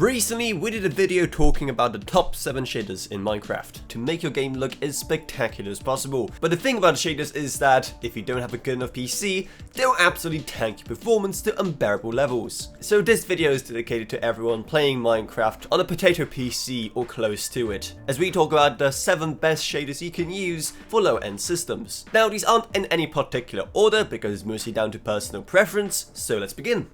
Recently, we did a video talking about the top 7 shaders in Minecraft to make your game look as spectacular as possible. But the thing about shaders is that if you don't have a good enough PC, they'll absolutely tank your performance to unbearable levels. So this video is dedicated to everyone playing Minecraft on a potato PC or close to it, as we talk about the 7 best shaders you can use for low-end systems. Now, these aren't in any particular order because it's mostly down to personal preference, so let's begin.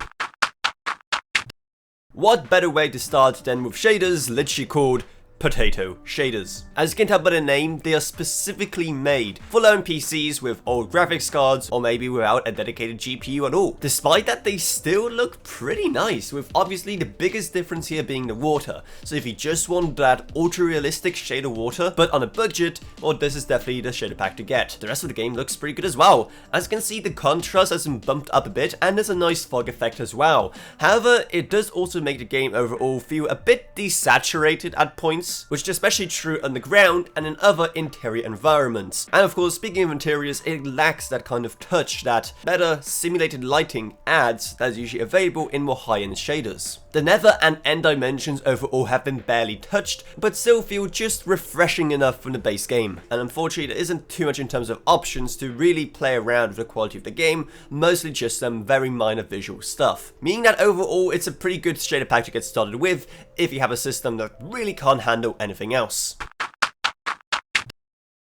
What better way to start than with shaders literally called potato shaders. As you can tell by the name, they are specifically made for low-end PCs with old graphics cards or maybe without a dedicated GPU at all. Despite that, they still look pretty nice, with obviously the biggest difference here being the water. So if you just want that ultra-realistic shade of water but on a budget, well, this is definitely the shader pack to get. The rest of the game looks pretty good as well. As you can see, the contrast has been bumped up a bit and there's a nice fog effect as well. However, it does also make the game overall feel a bit desaturated at points, which is especially true underground and in other interior environments. And of course, speaking of interiors, it lacks that kind of touch that better simulated lighting adds that is usually available in more high-end shaders. The nether and end dimensions overall have been barely touched, but still feel just refreshing enough from the base game. And unfortunately, there isn't too much in terms of options to really play around with the quality of the game, mostly just some very minor visual stuff. Meaning that overall, it's a pretty good shader pack to get started with if you have a system that really can't handle anything else.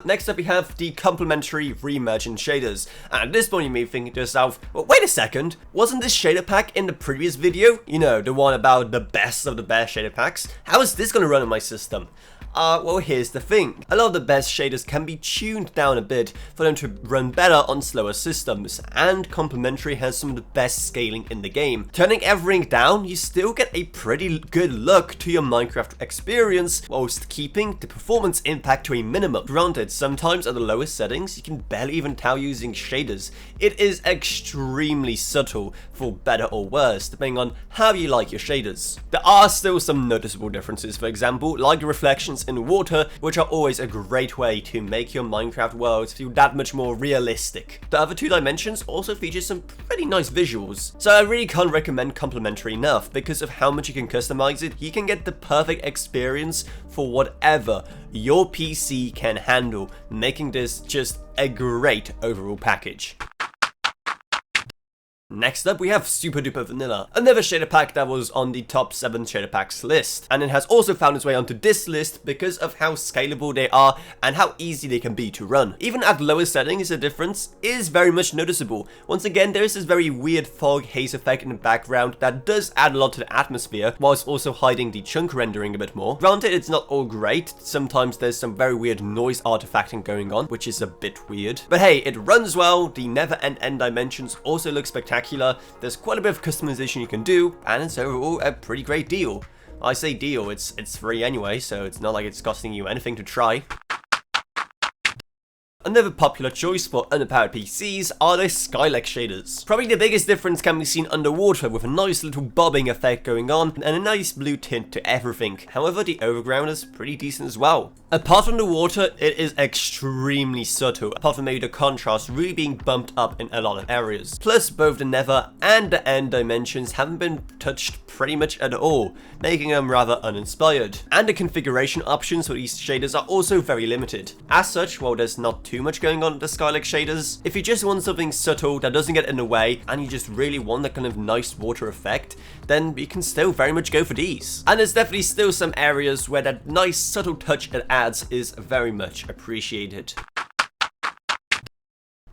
Next up we have the Complementary Reimagined shaders, and at this point you may be thinking to yourself, well, wait a second, wasn't this shader pack in the previous video? You know, the one about the best of the best shader packs? How is this going to run on my system? Well, here's the thing. A lot of the best shaders can be tuned down a bit for them to run better on slower systems, and Complementary has some of the best scaling in the game. Turning everything down, you still get a pretty good look to your Minecraft experience, whilst keeping the performance impact to a minimum. Granted, sometimes at the lowest settings, you can barely even tell using shaders. It is extremely subtle, for better or worse, depending on how you like your shaders. There are still some noticeable differences, for example, like the reflections in water, which are always a great way to make your Minecraft worlds feel that much more realistic. The other 2 dimensions also feature some pretty nice visuals, so I really can't recommend Complementary enough. Because of how much you can customize it, you can get the perfect experience for whatever your PC can handle, making this just a great overall package. Next up, we have Super Duper Vanilla, another shader pack that was on the top 7 shader packs list, and it has also found its way onto this list because of how scalable they are and how easy they can be to run. Even at lower settings, the difference is very much noticeable. Once again, there is this very weird fog haze effect in the background that does add a lot to the atmosphere, whilst also hiding the chunk rendering a bit more. Granted, it's not all great. Sometimes there's some very weird noise artifacting going on, which is a bit weird. But hey, it runs well. The nether and end dimensions also look spectacular. There's quite a bit of customization you can do, and it's overall a pretty great deal. I say deal, it's free anyway, so it's not like it's costing you anything to try. Another popular choice for underpowered PCs are the Skylec Shaders. Probably the biggest difference can be seen underwater, with a nice little bobbing effect going on and a nice blue tint to everything. However, the overground is pretty decent as well. Apart from the water, it is extremely subtle, apart from maybe the contrast really being bumped up in a lot of areas. Plus, both the nether and the end dimensions haven't been touched pretty much at all, making them rather uninspired. And the configuration options for these shaders are also very limited. As such, while there's not too much going on with the Skylec Shaders, if you just want something subtle that doesn't get in the way and you just really want that kind of nice water effect, then you can still very much go for these. And there's definitely still some areas where that nice subtle touch it adds is very much appreciated.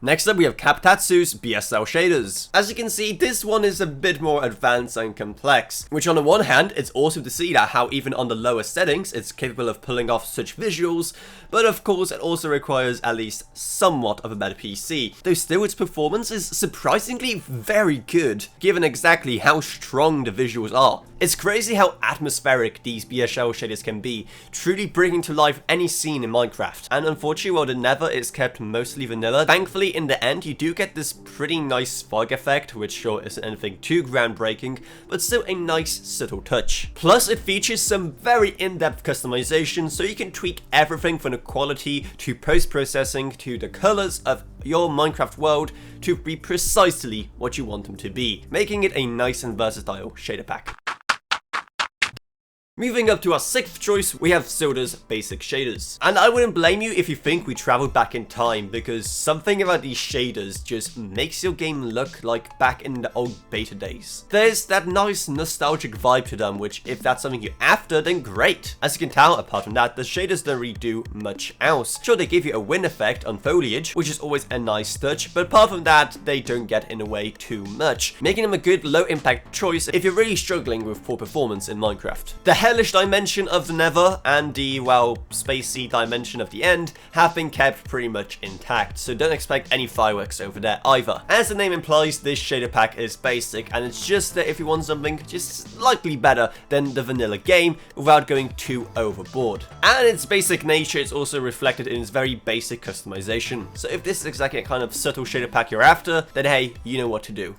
Next up, we have Capttatsu's BSL shaders. As you can see, this one is a bit more advanced and complex, which on the one hand, it's awesome to see that how even on the lower settings, it's capable of pulling off such visuals, but of course, it also requires at least somewhat of a better PC, though still its performance is surprisingly very good, given exactly how strong the visuals are. It's crazy how atmospheric these BSL shaders can be, truly bringing to life any scene in Minecraft. And unfortunately, while the nether is kept mostly vanilla, thankfully in the end you do get this pretty nice fog effect, which sure isn't anything too groundbreaking, but still a nice subtle touch. Plus, it features some very in-depth customization, so you can tweak everything from the quality to post-processing to the colors of your Minecraft world to be precisely what you want them to be, making it a nice and versatile shader pack. Moving up to our 6th choice, we have Sildur's basic shaders. And I wouldn't blame you if you think we traveled back in time, because something about these shaders just makes your game look like back in the old beta days. There's that nice nostalgic vibe to them, which if that's something you're after, then great. As you can tell, apart from that, the shaders don't really do much else. Sure, they give you a wind effect on foliage, which is always a nice touch, but apart from that, they don't get in the way too much, making them a good low impact choice if you're really struggling with poor performance in Minecraft. The hellish dimension of the Nether and the, well, spacey dimension of the End have been kept pretty much intact, so don't expect any fireworks over there either. As the name implies, this shader pack is basic, and it's just that if you want something just slightly better than the vanilla game without going too overboard. And its basic nature is also reflected in its very basic customization, so if this is exactly a kind of subtle shader pack you're after, then hey, you know what to do.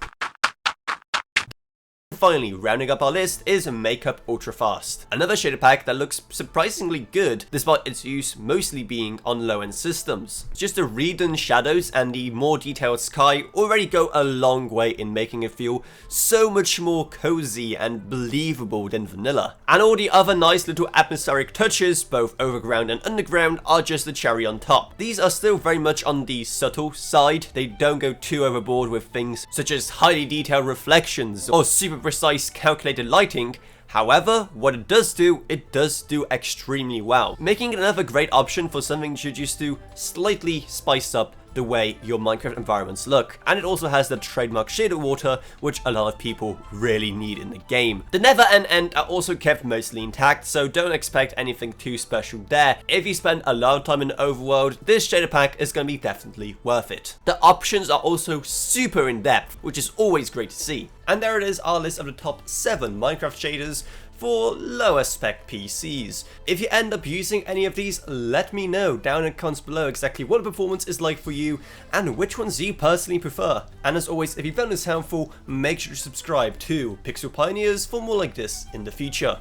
Finally, rounding up our list is Makeup Ultra Fast, another shader pack that looks surprisingly good despite its use mostly being on low-end systems. Just the redone shadows and the more detailed sky already go a long way in making it feel so much more cozy and believable than vanilla. And all the other nice little atmospheric touches, both overground and underground, are just the cherry on top. These are still very much on the subtle side. They don't go too overboard with things such as highly detailed reflections or super precise calculated lighting. However, what it does do extremely well, making it another great option for something you just to slightly spice up the way your Minecraft environments look. And it also has the trademark shader water, which a lot of people really need in the game. The Nether and End are also kept mostly intact, so don't expect anything too special there. If you spend a lot of time in the overworld, this shader pack is going to be definitely worth it. The options are also super in depth, which is always great to see. And there it is, our list of the top 7 Minecraft shaders for lower spec PCs. If you end up using any of these, let me know down in the comments below exactly what the performance is like for you and which ones you personally prefer. And as always, if you found this helpful, make sure to subscribe to Pixel Pioneers for more like this in the future.